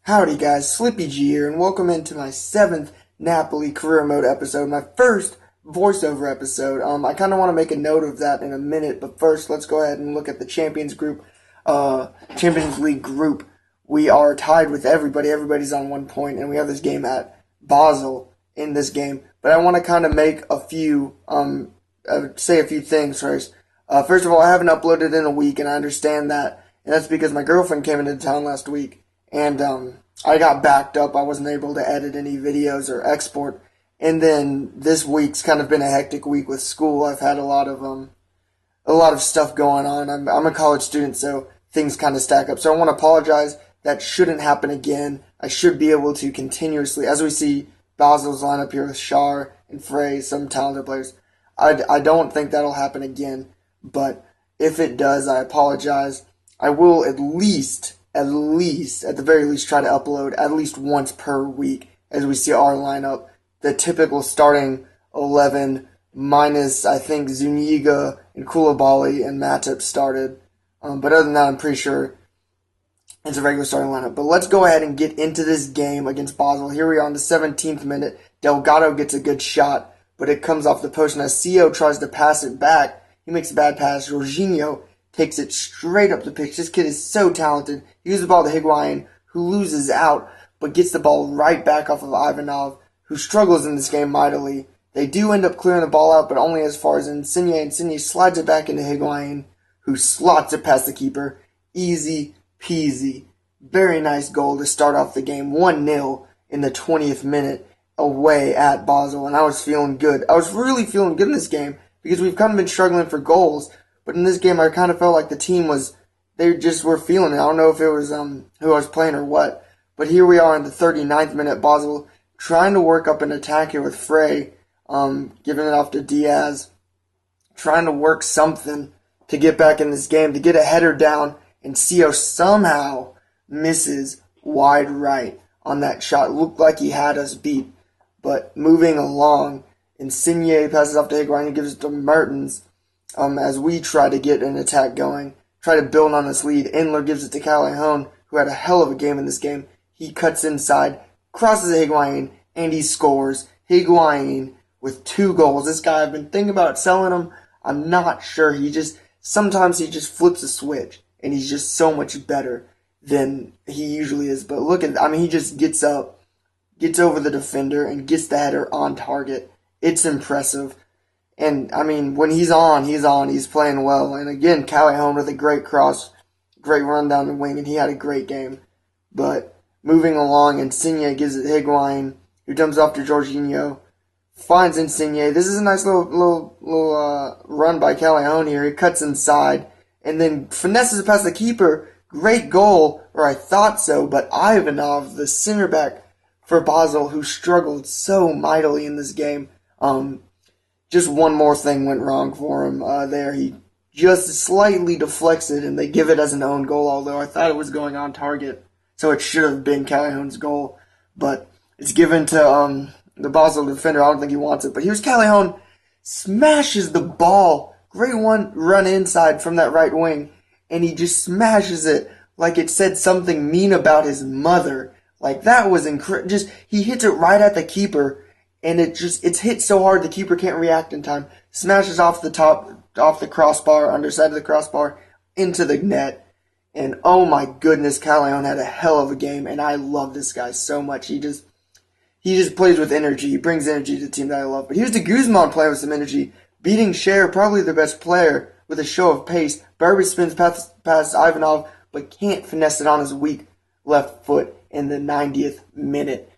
Howdy guys, Slippy G here, and welcome into my 7th Napoli career mode episode, my first voiceover episode. I kind of want to make a note of that in a minute, but first let's go ahead and look at the Champions League group. We are tied with everybody, everybody's on 1 point, and we have this game at Basel in this game. But I want to kind of make a few, say a few things first. First of all, I haven't uploaded in a week, and I understand that, and that's because my girlfriend came into town last week. And I got backed up. I wasn't able to edit any videos or export. And then this week's kind of been a hectic week with school. I've had a lot of stuff going on. I'm a college student, so things kind of stack up. So I want to apologize. That shouldn't happen again. I should be able to continuously, as we see Basel's lineup here with Schär and Frey, some talented players. I don't think that'll happen again. But if it does, I apologize. I will at the very least, try to upload at least once per week as we see our lineup. The typical starting 11 minus, I think, Zuniga and Koulibaly and Matip started. But other than that, I'm pretty sure it's a regular starting lineup. But let's go ahead and get into this game against Basel. Here we are in the 17th minute. Delgado gets a good shot, but it comes off the post. And as Co tries to pass it back, he makes a bad pass. Jorginho takes it straight up the pitch. This kid is so talented. He gives the ball to Higuain, who loses out, but gets the ball right back off of Ivanov, who struggles in this game mightily. They do end up clearing the ball out, but only as far as Insigne. Insigne slides it back into Higuain, who slots it past the keeper. Easy peasy. Very nice goal to start off the game. 1-0 in the 20th minute away at Basel, and I was feeling good. I was really feeling good in this game because we've kind of been struggling for goals. But in this game, I kind of felt like the team they just were feeling it. I don't know if it was who I was playing or what. But here we are in the 39th minute, Basel trying to work up an attack here with Frey, giving it off to Diaz, trying to work something to get back in this game, to get a header down, and Co somehow misses wide right on that shot. It looked like he had us beat. But moving along, Insigne passes off to Higuain and gives it to Mertens. As we try to get an attack going, try to build on this lead. Endler gives it to Callejon, who had a hell of a game in this game. He cuts inside, crosses Higuain, and he scores. Higuain with 2 goals. This guy, I've been thinking about selling him. I'm not sure. Sometimes he just flips a switch, and he's just so much better than he usually is. But he just gets up, gets over the defender, and gets the header on target. It's impressive. And, when he's on. He's playing well. And again, Callejon with a great cross, great run down the wing, and he had a great game. But moving along, Insigne gives it to Higuain, who dumps off to Jorginho, finds Insigne. This is a nice little run by Callejon here. He cuts inside and then finesses it past the keeper. Great goal, or I thought so, but Ivanov, the center back for Basel, who struggled so mightily in this game, just one more thing went wrong for him there. He just slightly deflects it, and they give it as an own goal, although I thought it was going on target, so it should have been Callejon's goal. But it's given to the Basel defender. I don't think he wants it. But here's Callejon, smashes the ball. Great run inside from that right wing, and he just smashes it like it said something mean about his mother. Like, that was incredible. He hits it right at the keeper. And it's hit so hard the keeper can't react in time. Smashes off the crossbar, underside of the crossbar, into the net. And oh my goodness, Callejon had a hell of a game, and I love this guy so much. He just plays with energy. He brings energy to the team that I love. But here's the Guzman playing with some energy, beating Schär, probably the best player, with a show of pace. Barber spins past Ivanov, but can't finesse it on his weak left foot in the 90th minute.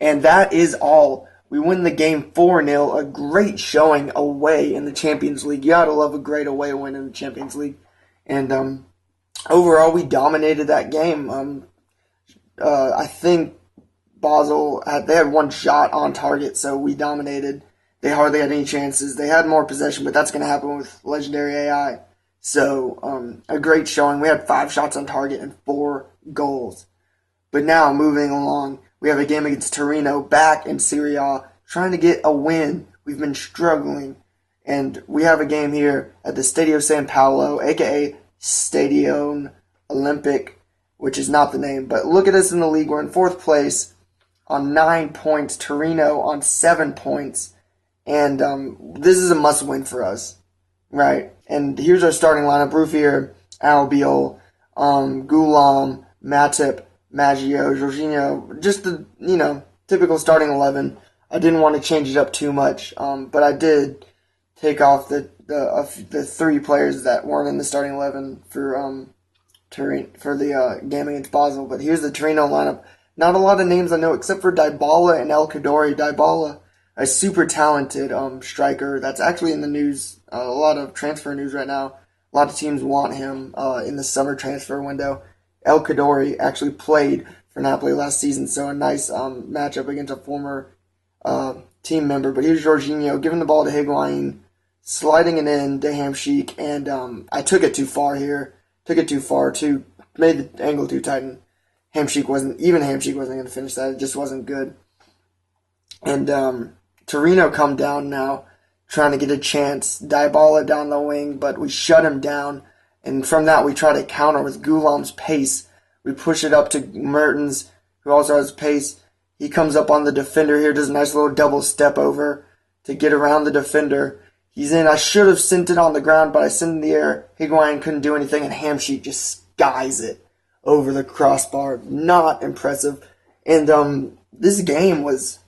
And that is all. We win the game 4-0, a great showing away in the Champions League. You gotta love a great away win in the Champions League. And overall, we dominated that game. I think Basel they had 1 shot on target, so we dominated. They hardly had any chances. They had more possession, but that's going to happen with legendary AI. So a great showing. We had 5 shots on target and 4 goals. But now, moving along, we have a game against Torino back in Serie A, trying to get a win. We've been struggling. And we have a game here at the Stadio San Paolo, a.k.a. Stadion Olympic which is not the name. But look at us in the league. We're in 4th place on 9 points. Torino on 7 points. And this is a must-win for us, right? And here's our starting lineup. Ruffier, Albiol, Goulam, Matip, Maggio, Jorginho. Just the, typical starting 11. I didn't want to change it up too much, but I did take off the 3 players that weren't in the starting 11 for the game against Basel. But here's the Torino lineup. Not a lot of names I know except for Dybala and El Kaddouri. Dybala, a super talented striker that's actually in the news, a lot of transfer news right now. A lot of teams want him in the summer transfer window. El Kaddouri actually played for Napoli last season, so a nice matchup against a former team member. But here's Jorginho giving the ball to Higuain, sliding it in to Hamsik, and I took it too far here. Made the angle too tight, and Hamsik wasn't going to finish that. It just wasn't good. And Torino come down now, trying to get a chance. Dybala down the wing, but we shut him down. And from that, we try to counter with Goulam's pace. We push it up to Mertens, who also has pace. He comes up on the defender here, does a nice little double step over to get around the defender. He's in. I should have sent it on the ground, but I sent it in the air. Higuain couldn't do anything, and Hamsik just skies it over the crossbar. Not impressive. And this game was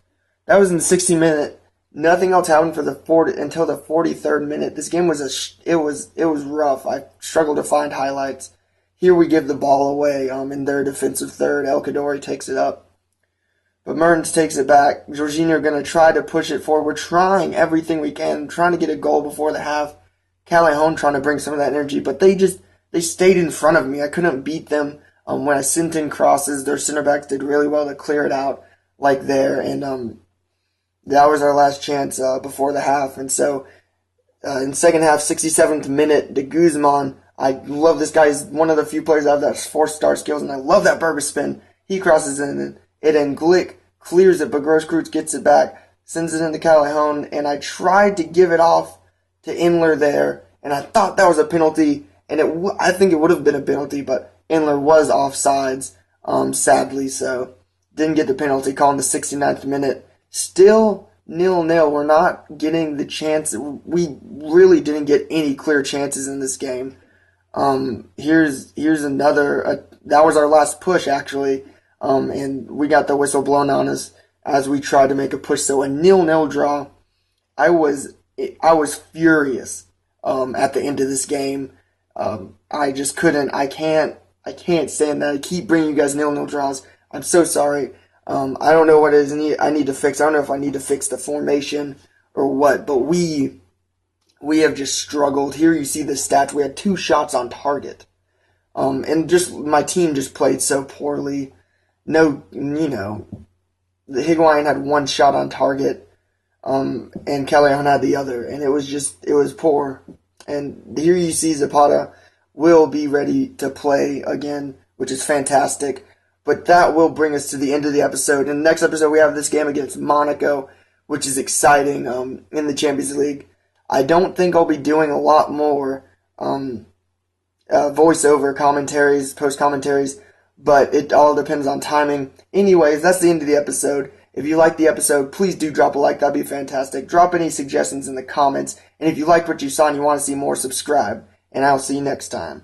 in the 60th minute. Nothing else happened until the 43rd minute. This game was it was rough. I struggled to find highlights. Here we give the ball away in their defensive third. El Kaddouri takes it up. But Mertens takes it back. Jorginho are going to try to push it forward. We're trying everything we can, trying to get a goal before the half. Callejon trying to bring some of that energy, but they stayed in front of me. I couldn't beat them. When I sent in crosses, their center backs did really well to clear it out like there. And that was our last chance before the half. And so in second half, 67th minute, de Guzman. I love this guy. He's one of the few players that have that 4-star skills, and I love that burger spin. He crosses in it, and Glick clears it, but Grosskreutz gets it back, sends it into Callejon, and I tried to give it off to Imler there, and I thought that was a penalty, and I think it would have been a penalty, but Imler was offsides, sadly, so didn't get the penalty, called in the 69th minute. Still 0-0. We're not getting the chance. We really didn't get any clear chances in this game. Here's another. That was our last push, actually, and we got the whistle blown on us as we tried to make a push. So a 0-0 draw. I was furious at the end of this game. I just couldn't. I can't stand that. I keep bringing you guys 0-0 draws. I'm so sorry. I don't know what it is I need to fix. I don't know if I need to fix the formation or what, but we have just struggled. Here you see the stats. We had 2 shots on target. And just my team just played so poorly. No, the Higuain had 1 shot on target, and Callejon had the other, and it was poor. And here you see Zapata will be ready to play again, which is fantastic. But that will bring us to the end of the episode. In the next episode, we have this game against Monaco, which is exciting in the Champions League. I don't think I'll be doing a lot more voiceover commentaries, post-commentaries, but it all depends on timing. Anyways, that's the end of the episode. If you liked the episode, please do drop a like. That'd be fantastic. Drop any suggestions in the comments. And if you liked what you saw and you want to see more, subscribe. And I'll see you next time.